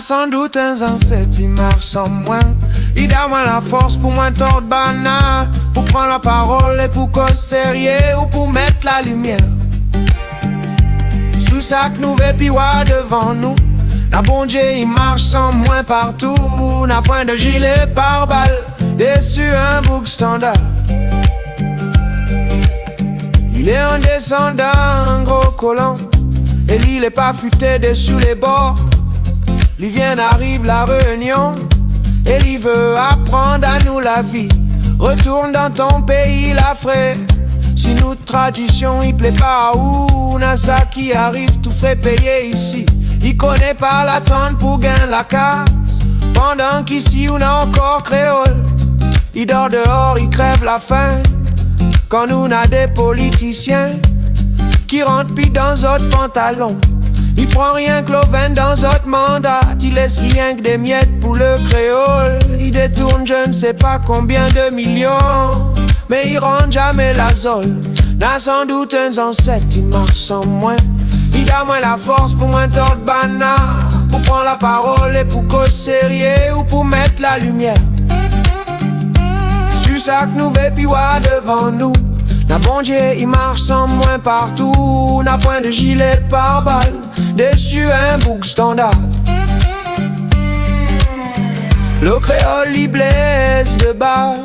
sans doute un ancêtre, il marche sans moi. Il a moins la force pour moins tordre banane, pour prendre la parole et pour cause sérieux ou pour mettre la lumière. Sous sac nous piwa devant nous. La bon Dieu il marche sans moins partout. N'a point de gilet par balle, dessus un bouc standard. Il est un descendant, un gros colon, et l'île est pas futée dessus les bords. Il vient d'arrive la réunion, et il veut apprendre à nous la vie. Retourne dans ton pays la frère. Si nous tradition il plaît pas à où, n'a ça qui arrive tout frais payé ici. Il connaît pas l'attente pour gagner la casse, pendant qu'ici on a encore créole. Il dort dehors, il crève la faim. Quand nous n'a des politiciens qui rentrent pis dans notre pantalon. Il prend rien que l'oven dans notre mandat. Il laisse rien que des miettes pour le créole. Il détourne je ne sais pas combien de millions, mais il rend jamais la zone. N'a sans doute un ancêtre, il marche sans moins. Il a moins la force pour moins tordre banane, pour prendre la parole et pour cause sérieux ou pour mettre la lumière. Sur sac nous piwa devant nous. N'a bon Dieu il marche sans moins partout. N'a point de gilet par balle, dessus un bouc standard. Le créole il blesse de base,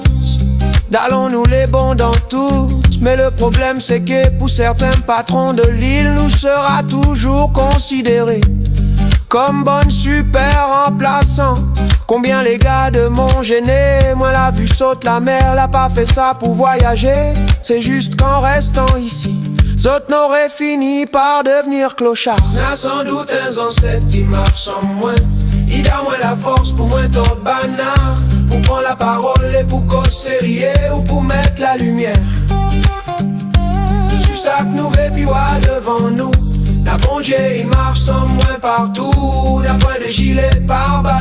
d'allons-nous les bons dans tout. Mais le problème c'est que pour certains patrons de l'île, nous sera toujours considéré comme bonne super remplaçant. Combien les gars de mon gêné, moi la vue saute la mer, l'a pas fait ça pour voyager. C'est juste qu'en restant ici, autres n'auraient fini par devenir clochards. N'a sans doute un ancêtre, il marche sans moins. Il a moins la force pour moins tordre banane, pour prendre la parole et pour cause sérieux ou pour mettre la lumière. Sur sac nous piwa devant nous. La bon Dieu il marche sans moins partout. N'a point de gilet par balle,